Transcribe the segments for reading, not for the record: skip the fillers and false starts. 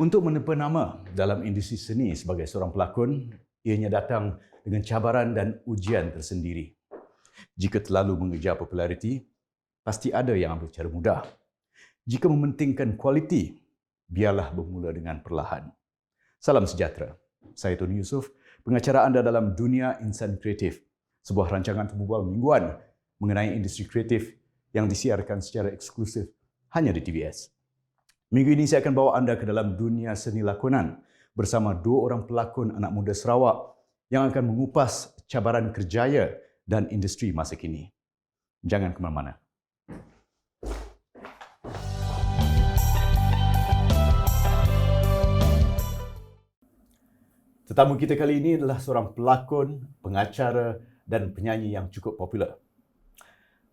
Untuk menepa nama dalam industri seni sebagai seorang pelakon, ianya datang dengan cabaran dan ujian tersendiri. Jika terlalu mengejar populariti, pasti ada yang ambil cara mudah. Jika mementingkan kualiti, biarlah bermula dengan perlahan. Salam sejahtera. Saya Tony Yusof, pengacara anda dalam Dunia Insan Kreatif, sebuah rancangan berbual mingguan mengenai industri kreatif yang disiarkan secara eksklusif hanya di TVS. Minggu ini saya akan bawa anda ke dalam dunia seni lakonan bersama dua orang pelakon anak muda Sarawak yang akan mengupas cabaran kerjaya dan industri masa kini. Jangan ke mana-mana. Tetamu kita kali ini adalah seorang pelakon, pengacara dan penyanyi yang cukup popular.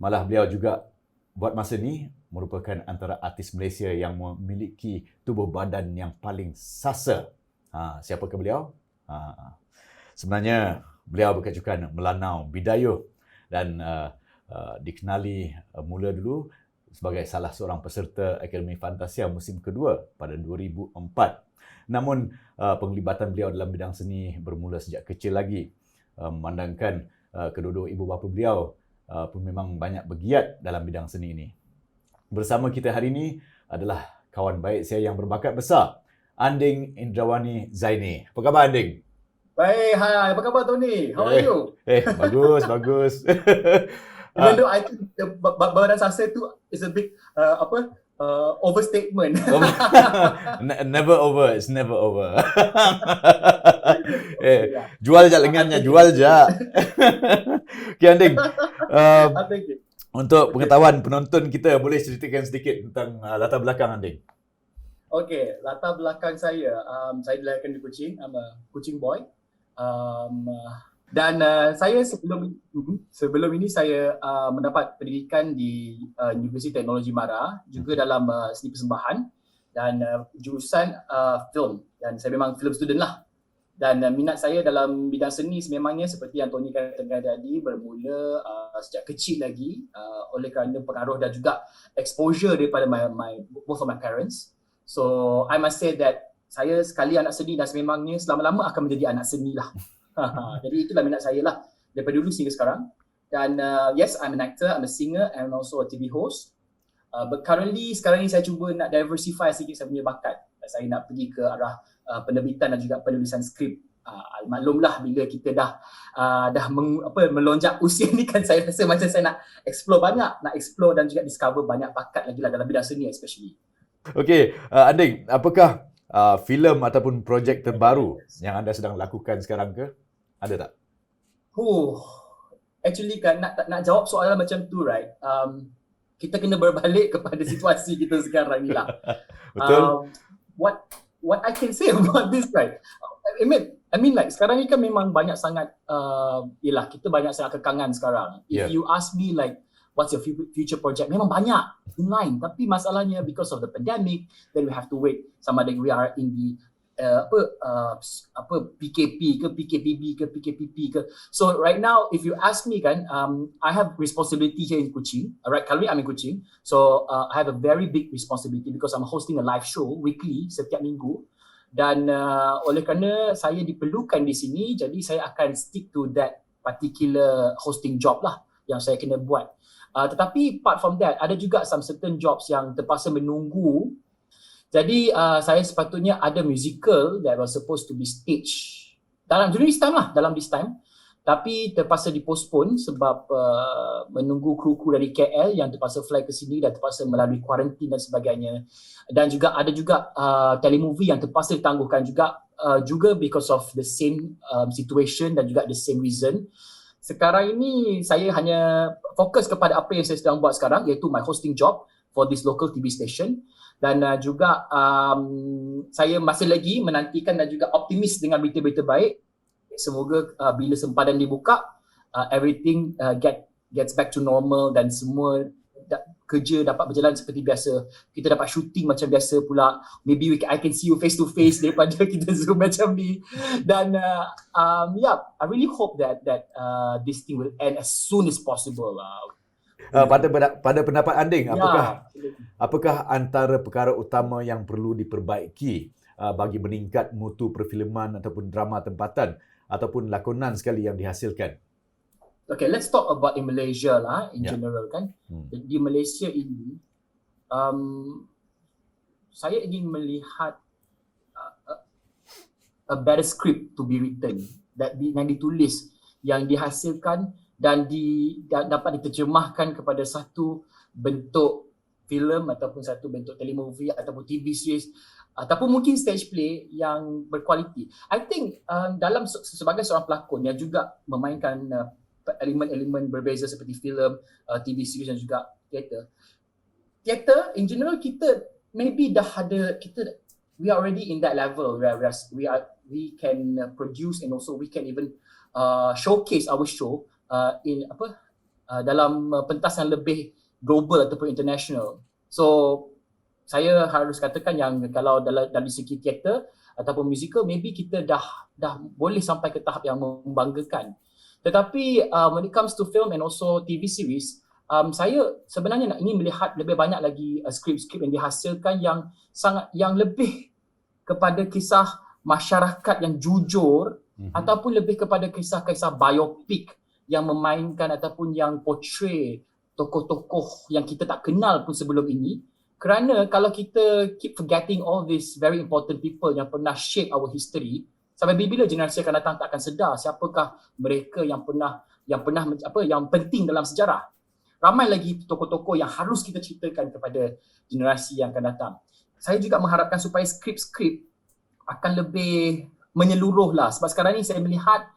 Malah beliau juga buat masa ini merupakan antara artis Malaysia yang memiliki tubuh badan yang paling sasa. Siapakah beliau? Sebenarnya beliau berkecukan Melanau Bidayuh dan dikenali mula dulu sebagai salah seorang peserta Akademi Fantasia musim kedua pada 2004. Namun penglibatan beliau dalam bidang seni bermula sejak kecil lagi, memandangkan kedua-dua ibu bapa beliau pun memang banyak bergiat dalam bidang seni ini. Bersama kita hari ini adalah kawan baik saya yang berbakat besar, Anding Indrawani Zaini. Apa khabar, Anding? Baik, hai. Apa khabar, Tony? How are you? Bagus, bagus. Even though I think the badan sasa tu is a big overstatement. Never over, it's never over. Jual je lengannya, jual je. Okay, Anding. Untuk pengetahuan penonton kita, boleh ceritakan sedikit tentang latar belakang Anding? Okay, latar belakang saya. Saya dilahirkan di Kuching. I'm a Kuching boy. Dan saya sebelum ini saya mendapat pendidikan di Universiti Teknologi Mara, juga dalam seni persembahan dan jurusan film. Dan saya memang film student lah. Dan minat saya dalam bidang seni sememangnya seperti yang Tony katakan tadi, bermula sejak kecil lagi oleh kerana pengaruh dan juga exposure daripada both of my parents. So I must say that saya sekali anak seni dan sememangnya selama-lama akan menjadi anak seni lah. Jadi itulah minat saya lah daripada dulu sehingga sekarang. Dan yes, I'm an actor, I'm a singer and also a TV host. But currently sekarang ni saya cuba nak diversify sikit saya punya bakat. Saya nak pergi ke arah penerbitan dan juga penulisan skrip. Maklumlah bila kita dah melonjak usia ni kan, saya rasa macam saya nak explore banyak, nak explore dan juga discover banyak bakat lagi lah dalam bidang seni especially. Okay, Anding, apakah filem ataupun projek terbaru yang anda sedang lakukan sekarang ke? Ada tak? Actually kan nak jawab soalan macam tu, right? Kita kena berbalik kepada situasi kita sekarang ni lah. Betul. What I can say about this, right? I mean like sekarang ni kan memang banyak sangat kita banyak sangat kekangan sekarang. If you ask me like what's your future project, memang banyak in-line, tapi masalahnya because of the pandemic, then we have to wait sama ada we are in the PKP ke PKPB ke PKPP ke. So right now if you ask me kan, I have responsibility here in Kuching. Right, currently I'm in Kuching. So I have a very big responsibility because I'm hosting a live show weekly setiap minggu. Dan oleh kerana saya diperlukan di sini, jadi saya akan stick to that particular hosting job lah yang saya kena buat. Tetapi apart from that, ada juga some certain jobs yang terpaksa menunggu. Jadi saya sepatutnya ada musical that was supposed to be staged during this time, tapi terpaksa dipostpone sebab menunggu kru-kru dari KL yang terpaksa fly ke sini dan terpaksa melalui kuarantin dan sebagainya. Dan juga ada juga telemovie yang terpaksa ditangguhkan juga because of the same situation dan juga the same reason. Sekarang ini saya hanya fokus kepada apa yang saya sedang buat sekarang, iaitu my hosting job for this local TV station. Dan juga saya masih lagi menantikan dan juga optimis dengan berita-berita baik. Semoga bila sempadan dibuka, everything gets back to normal dan semua kerja dapat berjalan seperti biasa. Kita dapat shooting macam biasa pula. Maybe I can see you face to face daripada kita Zoom macam ni. Dan I really hope that this thing will end as soon as possible. Pada pendapat Anding, apakah antara perkara utama yang perlu diperbaiki bagi meningkat mutu perfilman ataupun drama tempatan ataupun lakonan sekali yang dihasilkan? Okay, let's talk about in Malaysia lah, in Ya. general kan. Di Malaysia ini, saya ingin melihat a better script to be written, yang ditulis, yang dihasilkan dan dapat diterjemahkan kepada satu bentuk filem ataupun satu bentuk telemovie ataupun TV series ataupun mungkin stage play yang berkualiti. I think sebagai seorang pelakon yang juga memainkan elemen-elemen berbeza seperti filem, TV series dan juga teater. Teater in general kita maybe we are already in that level where we can produce and also we can even showcase our show dalam pentas yang lebih global ataupun international. So saya harus katakan yang kalau dari segi teater ataupun musical maybe kita dah boleh sampai ke tahap yang membanggakan. Tetapi when it comes to film and also TV series, saya sebenarnya ingin melihat lebih banyak lagi skrip-skrip yang dihasilkan yang lebih kepada kisah masyarakat yang jujur ataupun lebih kepada kisah-kisah biopik yang memainkan ataupun yang portray tokoh-tokoh yang kita tak kenal pun sebelum ini. Kerana kalau kita keep forgetting all these very important people yang pernah shape our history, sampai bila generasi akan datang tak akan sedar siapakah mereka yang penting dalam sejarah. Ramai lagi tokoh-tokoh yang harus kita ceritakan kepada generasi yang akan datang. Saya juga mengharapkan supaya skrip-skrip akan lebih menyeluruh lah. Sebab sekarang ni saya melihat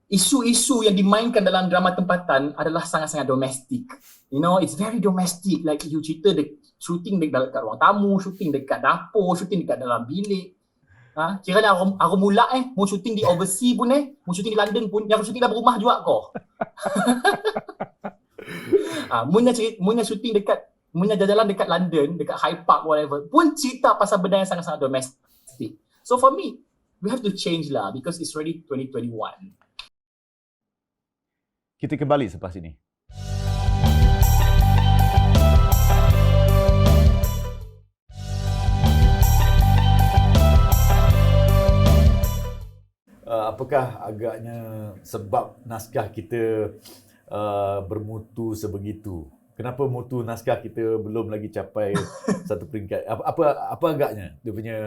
isu-isu yang dimainkan dalam drama tempatan adalah sangat-sangat domestik. You know, it's very domestic. Like you cerita shooting dekat ruang tamu, shooting dekat dapur, shooting dekat dalam bilik. Kira ni aku mula mau shooting di overseas pun mau shooting di London pun, yang shooting dalam rumah juga kau. Muna shooting muna jalan dekat London, dekat Hyde Park whatever, pun cerita pasal benda yang sangat-sangat domestik. So for me, we have to change lah because it's already 2021. Kita kembali selepas ini. Apakah agaknya sebab naskah kita bermutu sebegitu? Kenapa mutu naskah kita belum lagi capai satu peringkat? Apa agaknya dia punya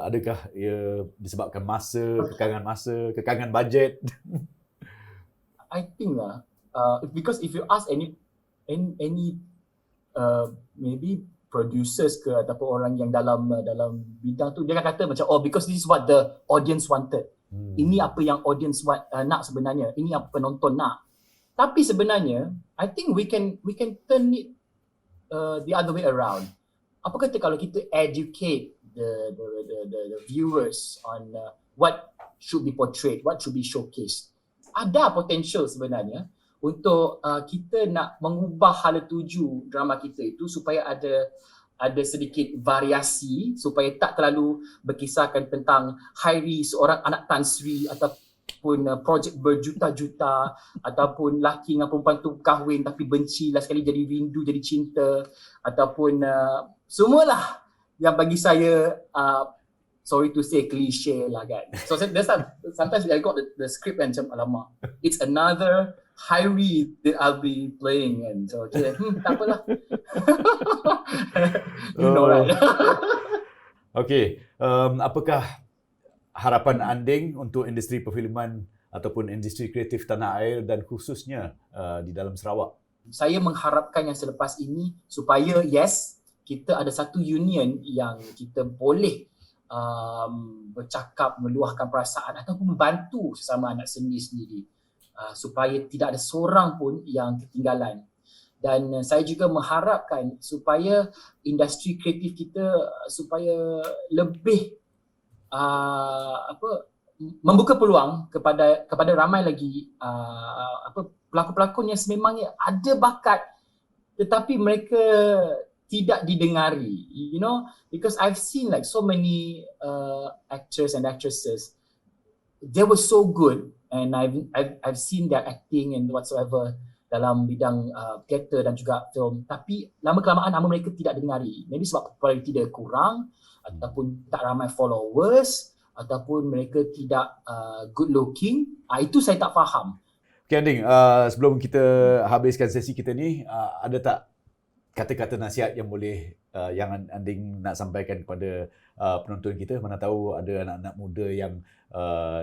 adakah ia disebabkan kekangan bajet? I think because if you ask any maybe producers ke ataupun orang yang dalam bidang tu, dia akan kata macam because this is what the audience wanted. Ini apa yang audience nak sebenarnya. Ini apa penonton nak. Tapi sebenarnya I think we can turn it the other way around. Apa kata kalau kita educate the viewers on what should be portrayed, what should be showcased. Ada potential sebenarnya untuk kita nak mengubah hala tuju drama kita itu supaya ada sedikit variasi, supaya tak terlalu berkisahkan tentang Hairi, seorang anak Tan Sri, ataupun projek berjuta-juta, ataupun laki dengan perempuan tu kahwin tapi benci, last sekali jadi rindu, jadi cinta, ataupun semualah yang bagi saya sorry to say cliche lah kan. So sometimes I got the script and macam alamak, it's another Hairi that I'll be playing, and so okay, tak apalah. You know, right? Okay, apakah harapan Anding untuk industri perfilman ataupun industri kreatif tanah air dan khususnya di dalam Sarawak? Saya mengharapkan yang selepas ini supaya kita ada satu union yang kita boleh bercakap, meluahkan perasaan ataupun membantu sesama anak seni sendiri. Supaya tidak ada seorang pun yang ketinggalan. Dan saya juga mengharapkan supaya industri kreatif kita supaya lebih membuka peluang kepada ramai lagi pelakon-pelakon yang sememangnya ada bakat tetapi mereka tidak didengari, you know, because I've seen like so many actors and actresses, they were so good. And I've seen their acting and whatsoever. dalam bidang teater dan juga film, tapi lama-kelamaan nama mereka tidak didengari. Maybe sebab populariti dia kurang, ataupun tak ramai followers, ataupun mereka tidak good looking. Itu saya tak faham. Okay, Anding, sebelum kita habiskan sesi kita ni, ada tak kata-kata nasihat yang boleh yang Anding nak sampaikan kepada penonton kita? Mana tahu ada anak-anak muda yang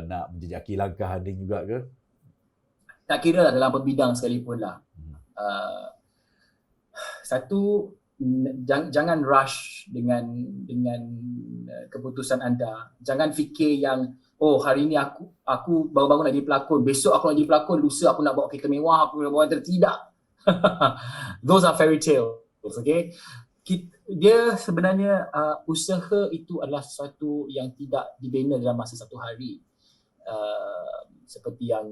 nak menjejaki langkah Anding juga ke? Tak kira dalam bidang sekalipun lah. Satu, jangan rush dengan keputusan anda. Jangan fikir yang hari ni aku baru-baru nak jadi pelakon, besok aku nak jadi pelakon, lusa aku nak bawa kereta mewah, aku nak bawa tidak. Those are fairy tales, okay? Dia sebenarnya usaha itu adalah sesuatu yang tidak dibina dalam masa satu hari. Seperti yang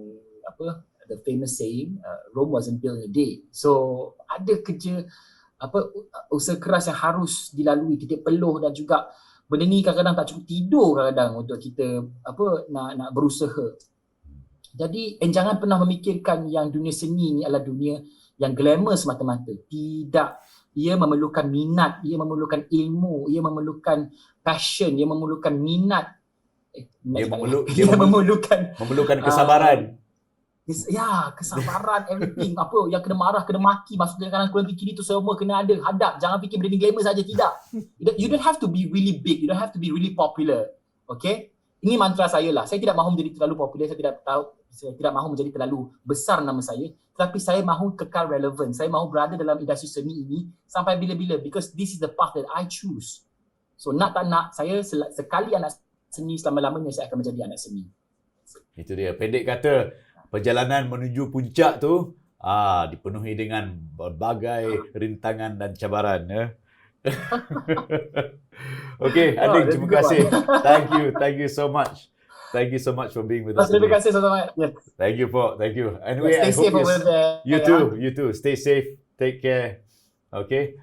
the famous saying, Rome wasn't built in a day. So ada kerja usaha keras yang harus dilalui, titik peluh, dan juga benda ni kadang-kadang tak cukup tidur kadang-kadang untuk kita nak berusaha. Jadi jangan pernah memikirkan yang dunia seni ni adalah dunia yang glamour semata-mata. Tidak. Ia memerlukan minat, ia memerlukan ilmu, ia memerlukan passion, ia memerlukan minat. Ia memerlukan kesabaran. Kesabaran, everything. Yang kena marah, kena maki, maksudnya kanan kurang kiri tu semua kena ada. Hadap, jangan fikir benda ni glamour saja, tidak. You don't have to be really big, you don't have to be really popular. Okay? Ini mantra saya lah. Saya tidak mahu menjadi terlalu popular, saya tidak mahu menjadi terlalu besar nama saya, tetapi saya mahu kekal relevan. Saya mahu berada dalam industri seni ini sampai bila-bila, because this is the path that I choose. So nak tak nak, saya sekali anak seni, selama-lamanya saya akan menjadi anak seni. Itu dia. Pendek kata, perjalanan menuju puncak tu dipenuhi dengan berbagai rintangan dan cabaran. Okay, Anding, terima kasih. Thank you so much. Thank you so much for being with us. Terima kasih sangat. Yes. Thank you, Pak. Thank you. Anyway, stay safe over there. You too. Stay safe. Take care. Okay.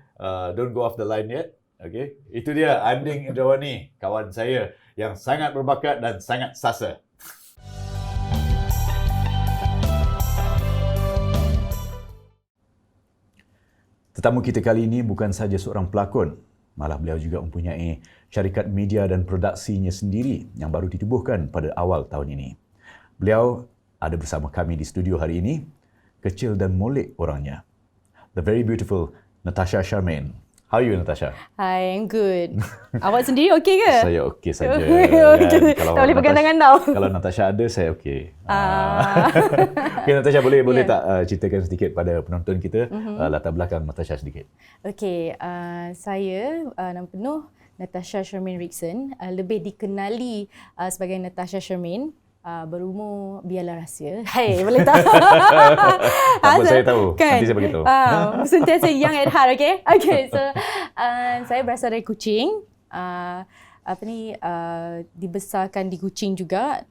Don't go off the line yet. Okay. Itu dia Anding Indrawani, kawan saya yang sangat berbakat dan sangat sasa. Tetamu kita kali ini bukan sahaja seorang pelakon, malah beliau juga mempunyai syarikat media dan produksinya sendiri yang baru ditubuhkan pada awal tahun ini. Beliau ada bersama kami di studio hari ini, kecil dan molek orangnya. The very beautiful Natasha Charmaine. How are you, Natasha? Hi, I'm good. Awak sendiri okey ke? Saya okey saja. Okay. Tak boleh pegang tangan tau. Kalau Natasha ada, saya okey. Okay, Natasha, boleh tak ceritakan sedikit pada penonton kita latar belakang Natasha sedikit? Okay, saya nama penuh Natasha Charmaine Rickson, lebih dikenali sebagai Natasha Charmaine. Berumur biarlah rahsia. Hey, boleh tak? Tak apa, saya tahu. Kan? Nanti saya beritahu. Sentiasa young at heart, okay? Okay, so saya berasal dari Kuching. Dibesarkan di Kuching juga.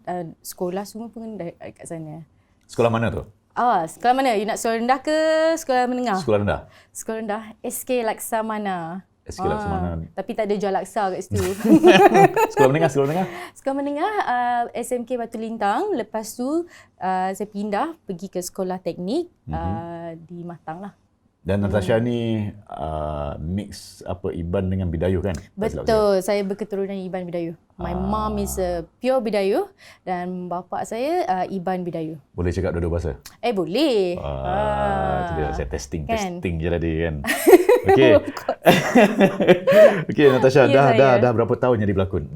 Sekolah semua pun dekat sana. Sekolah mana tu? Sekolah mana? You nak sekolah rendah ke sekolah menengah? Sekolah rendah. Sekolah rendah. SK Laksamana. SK Laksamana. Tapi tak ada jual laksa kat situ. Sekolah menengah? Sekolah menengah SMK Batu Lintang. Lepas tu saya pindah pergi ke sekolah teknik di Matang lah. Dan Natasha ni mix Iban dengan Bidayuh kan? Betul, saya berketurunan Iban Bidayuh. My mom is a pure Bidayuh dan bapa saya Iban Bidayuh. Boleh cakap dua-dua bahasa? Boleh. Itu dia, saya testing je tadi kan. Okey. Okey, Natasha, dah berapa tahun jadi pelakon?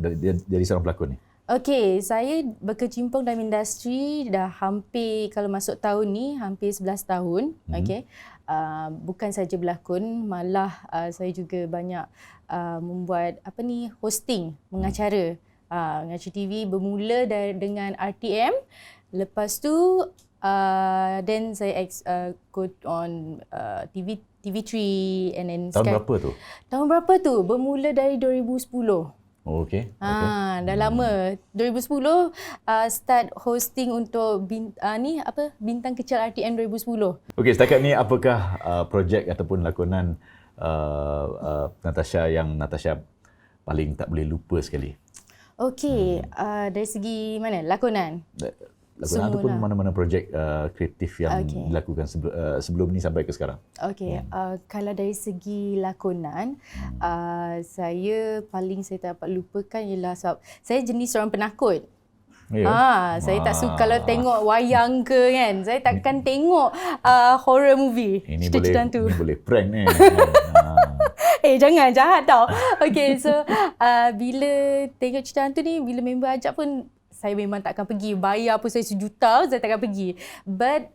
Jadi seorang pelakon ni? Okey, saya berkecimpung dalam industri dah hampir, kalau masuk tahun ni, hampir 11 tahun. Okey. Bukan saja berlakon, malah saya juga banyak membuat hosting, mengacara. Mengacara TV bermula dengan RTM. Lepas tu then saya go on TV3 and then tahun berapa tu? Tahun berapa tu? Bermula dari 2010. Oh, okey. Dah lama. 2010 start hosting untuk Bintang Kecil RTM 2010. Okey, setakat ni apakah projek ataupun lakonan Natasha yang Natasha paling tak boleh lupa sekali? Okey, dari segi mana? Lakonan? lakonan ataupun Semula. mana-mana projek kreatif yang Okey. dilakukan sebelum ni sampai ke sekarang? Okey, kalau dari segi lakonan, saya tak dapat lupakan ialah sebab saya jenis orang penakut. Ya. Saya tak suka kalau tengok wayang ke kan. Saya takkan tengok horror movie. Ini Cerita boleh hantu. ini boleh prank ni. Jangan jahat tau. Okay, so bila tengok cerita hantu ni, bila member ajak pun saya memang takkan pergi. Bayar pun saya $1 saya takkan pergi. But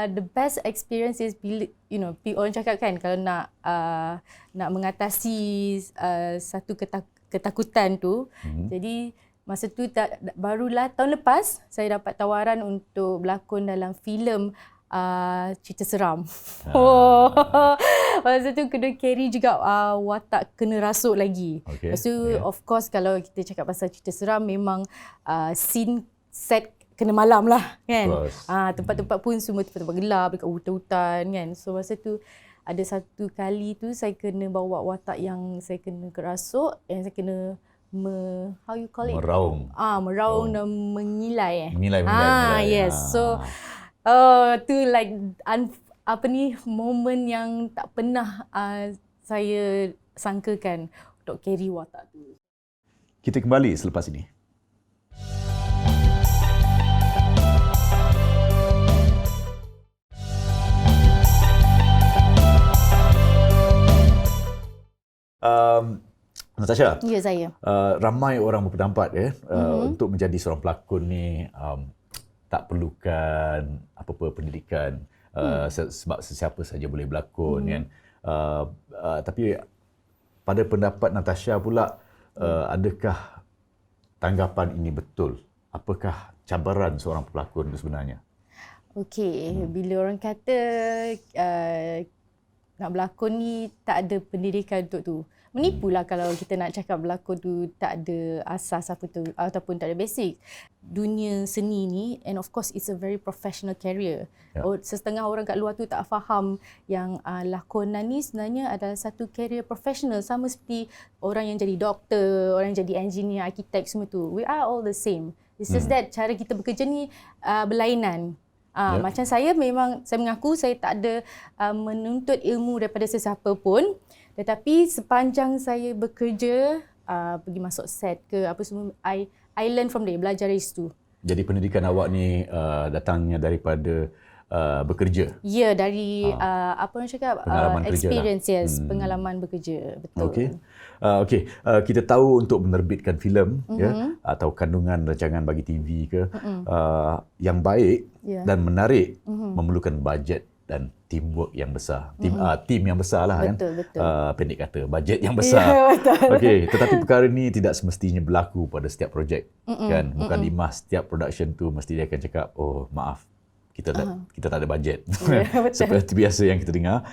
the best experience is bila orang cakap kan kalau nak mengatasi satu ketakutan tu. Jadi masa tu barulah tahun lepas saya dapat tawaran untuk berlakon dalam filem cerita seram. Masa tu kena carry juga watak kena rasuk lagi. Okay. Lepas tu of course kalau kita cakap pasal cerita seram memang scene set kena malam lah kan. Tempat-tempat pun semua tempat-tempat gelap dekat hutan-hutan kan. So masa tu ada satu kali tu saya kena bawa watak yang saya kena kerasuk, yang saya kena how you call it? Meraung. Meraung dan mengilai. Mengilai. Yes. So tu like moment yang tak pernah saya sangkakan untuk carry watak tu. Kita kembali selepas ini. Natasha, Ya, saya. Ramai orang berpendapat untuk menjadi seorang pelakon ni tak perlukan apa-apa pendidikan, sebab sesiapa saja boleh berlakon kan. Tapi pada pendapat Natasha pula, adakah tanggapan ini betul? Apakah cabaran seorang pelakon itu sebenarnya? Okey, bila orang kata nak berlakon ni tak ada pendidikan untuk tu. Menipulah kalau kita nak cakap berlakon tu tak ada asas apa tu ataupun tak ada basic. Dunia seni ni, and of course it's a very professional career. Setengah orang kat luar tu tak faham yang lakonan ni sebenarnya adalah satu career professional, sama seperti orang yang jadi doktor, orang yang jadi engineer, arkitek semua tu. We are all the same. It's just that cara kita bekerja ni berlainan. Macam saya mengaku saya tak ada menuntut ilmu daripada sesiapa pun. Tetapi sepanjang saya bekerja, pergi masuk set ke apa semua, I learn from there, belajar dari situ. Jadi pendidikan awak ni datangnya daripada bekerja? Ya, dari apa orang cakap, pengalaman experience, kerja lah. yes, pengalaman bekerja, betul. Okey. Kita tahu untuk menerbitkan filem atau kandungan rancangan bagi TV ke, yang baik dan menarik memerlukan bajet dan teamwork yang besar. Tim yang besar lah kan. Betul. Pendek kata, bajet yang besar. Okey, tetapi perkara ni tidak semestinya berlaku pada setiap projek kan. Bukan di setiap production tu mesti dia akan cakap, oh maaf, kita tak ada bajet. Seperti biasa yang kita dengar.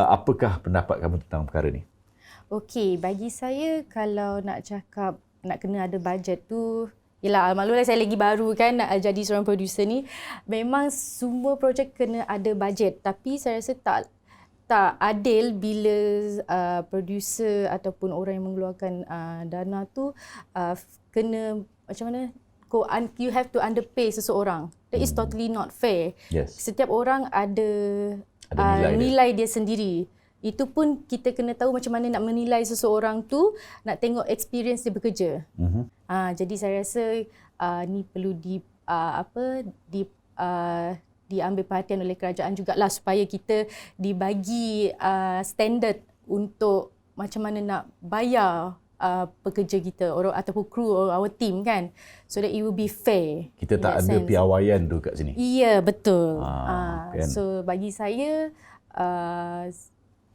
Apakah pendapat kamu tentang perkara ni? Okey, bagi saya kalau nak cakap nak kena ada bajet tu, yelah, maklumlah saya lagi baru kan nak jadi seorang producer ni. Memang semua projek kena ada bajet. Tapi saya rasa tak adil bila producer ataupun orang yang mengeluarkan dana tu kena macam mana, you have to underpay seseorang. That is totally not fair. Yes. Setiap orang ada nilai dia sendiri. Itu pun kita kena tahu macam mana nak menilai seseorang tu, nak tengok experience dia bekerja. Jadi saya rasa ni perlu diambil perhatian oleh kerajaan jugalah supaya kita dibagi standard untuk macam mana nak bayar pekerja kita ataupun kru or our team kan, so that it will be fair. Kita tak ada piawaian tu kat sini. Ya, betul. Kan? So bagi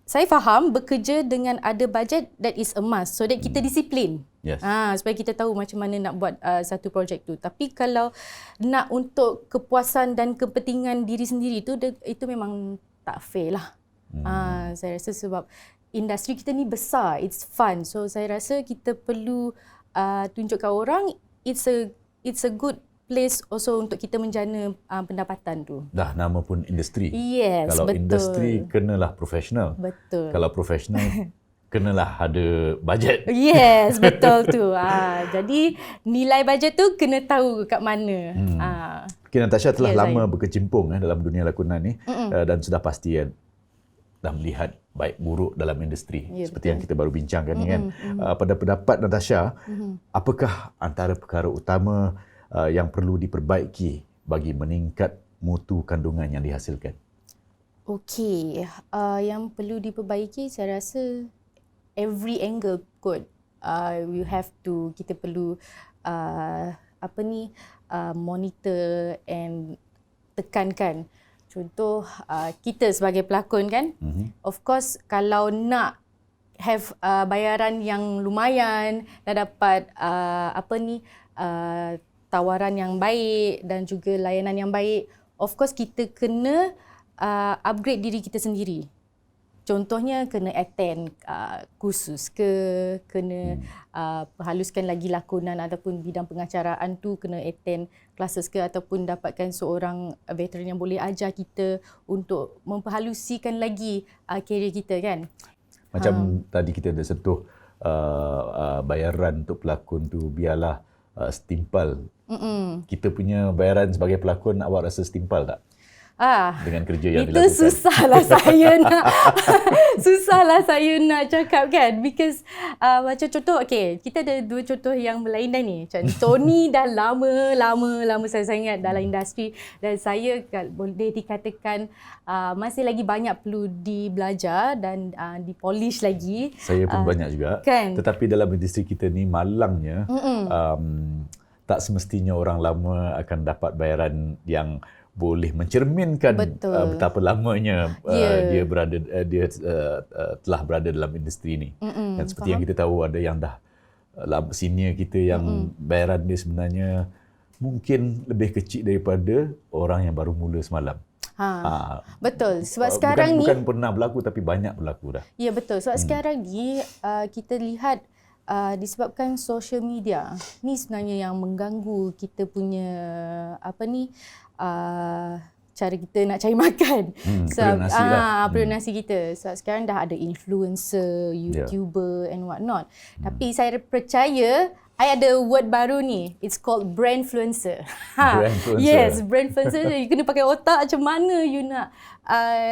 saya faham bekerja dengan ada bajet, that is a must, so that kita disiplin. Yes. Supaya kita tahu macam mana nak buat satu projek tu. Tapi kalau nak untuk kepuasan dan kepentingan diri sendiri tu, itu memang tak fair lah. Saya rasa sebab industri kita ni besar, it's fun. So saya rasa kita perlu tunjukkan orang it's a good place also untuk kita menjana pendapatan tu. Dah nama pun industri. Yes, kalau betul. Industri kenalah profesional. Betul. Kalau profesional kenalah ada bajet. Yes, betul tu. Jadi nilai bajet tu kena tahu kat mana. Okay, Natasha telah Ya, lama berkecimpung dalam dunia lakonan ni dan sudah pasti dah melihat baik buruk dalam industri Ya, seperti yang kita baru bincangkan ni kan. Pada pendapat Natasha, apakah antara perkara utama yang perlu diperbaiki bagi meningkat mutu kandungan yang dihasilkan? Okey, yang perlu diperbaiki saya rasa every angle kot. Kita perlu monitor and tekankan. Contoh kita sebagai pelakon kan, of course kalau nak have bayaran yang lumayan, dah dapat tawaran yang baik dan juga layanan yang baik, of course kita kena upgrade diri kita sendiri. Contohnya kena attend kursus kena haluskan lagi lakonan ataupun bidang pengacaraan tu kena attend classes ataupun dapatkan seorang veteran yang boleh ajar kita untuk memperhalusikan lagi kerjaya kita kan. Macam tadi kita dah sentuh bayaran untuk pelakon tu biarlah setimpal. Kita punya bayaran sebagai pelakon, awak rasa setimpal tak? Dengan kerja yang dilakukan. Itu susahlah saya nak cakap kan, because macam contoh, kita ada dua contoh yang berlainan ni. Macam Tony dah lama sangat dalam industri dan saya boleh dikatakan masih lagi banyak perlu dibelajar dan dipolish lagi. Saya pun banyak juga. Kan? Tetapi dalam industri kita ni malangnya tak semestinya orang lama akan dapat bayaran yang boleh mencerminkan betapa lamanya dia telah berada dalam industri ni. Dan seperti yang kita tahu, ada yang dah senior kita yang bayaran dia sebenarnya mungkin lebih kecil daripada orang yang baru mula semalam. Betul. Sebab sekarang bukan pernah berlaku tapi banyak berlaku dah. Ya, betul. Sebab sekarang ni kita lihat disebabkan social media ni sebenarnya yang mengganggu kita punya cara kita nak cari makan. Periuk nasi kita. Sebab sekarang dah ada influencer, YouTuber and what not. Tapi saya percaya I ada word baru ni. It's called brandfluencer. Yes, brandfluencer. You kena pakai otak macam mana you nak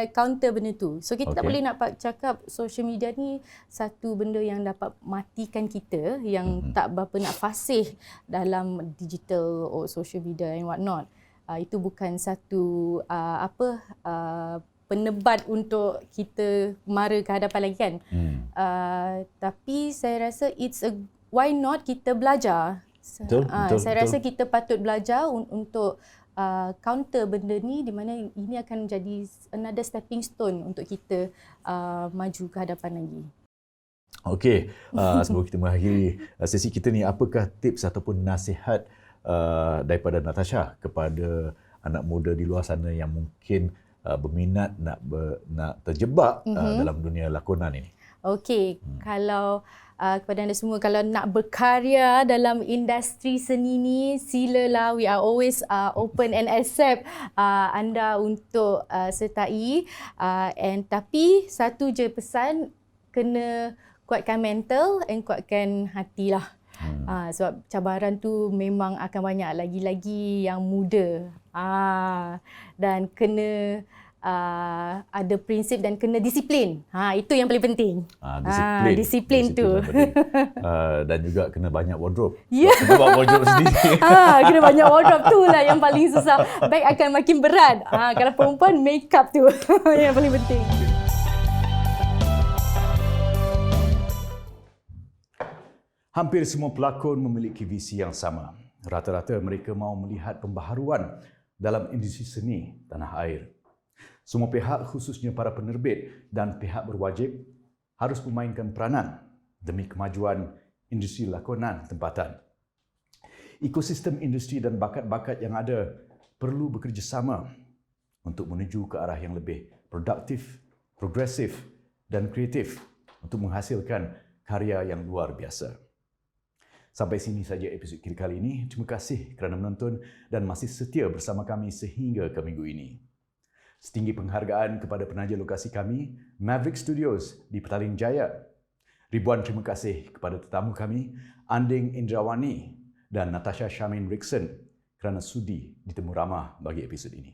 counter benda tu. So kita tak boleh nak cakap social media ni satu benda yang dapat matikan kita, yang tak berapa nak fasih dalam digital or social media and what not. Itu bukan satu penebat untuk kita mara ke hadapan lagi kan. Tapi saya rasa why not kita belajar. Betul. Saya rasa kita patut belajar untuk counter benda ni, di mana ini akan jadi another stepping stone untuk kita maju ke hadapan lagi. Okey, sebelum kita mengakhiri sesi kita ni, apakah tips ataupun nasihat daripada Natasha kepada anak muda di luar sana yang mungkin berminat nak terjebak dalam dunia lakonan ini? Okey, kalau kepada anda semua, kalau nak berkarya dalam industri seni ni, silalah, we are always open and accept anda untuk sertai. Tapi satu je pesan, kena kuatkan mental and kuatkan hati lah. Sebab cabaran tu memang akan banyak, lagi-lagi yang muda. Dan kena ada prinsip dan kena disiplin. Itu yang paling penting. Disiplin tu. Dan juga kena banyak wardrobe. Kena bawa wardrobe sendiri. Kena banyak wardrobe tu lah yang paling susah. Beg akan makin berat. Kalau perempuan, makeup tu yang paling penting. Hampir semua pelakon memiliki visi yang sama. Rata-rata mereka mahu melihat pembaharuan dalam industri seni tanah air. Semua pihak, khususnya para penerbit dan pihak berwajib, harus memainkan peranan demi kemajuan industri lakonan tempatan. Ekosistem industri dan bakat-bakat yang ada perlu bekerjasama untuk menuju ke arah yang lebih produktif, progresif dan kreatif untuk menghasilkan karya yang luar biasa. Sampai sini saja episod kita kali ini. Terima kasih kerana menonton dan masih setia bersama kami sehingga ke minggu ini. Setinggi penghargaan kepada penaja lokasi kami, Maverick Studios di Petaling Jaya. Ribuan terima kasih kepada tetamu kami, Anding Indrawani dan Natasha Shamin Rickson kerana sudi ditemu ramah bagi episod ini.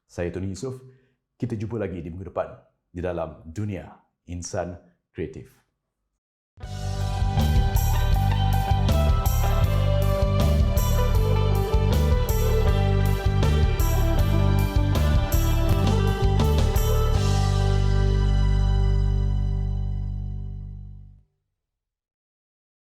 Saya Tony Yusof, kita jumpa lagi di minggu depan di dalam Dunia Insan Kreatif.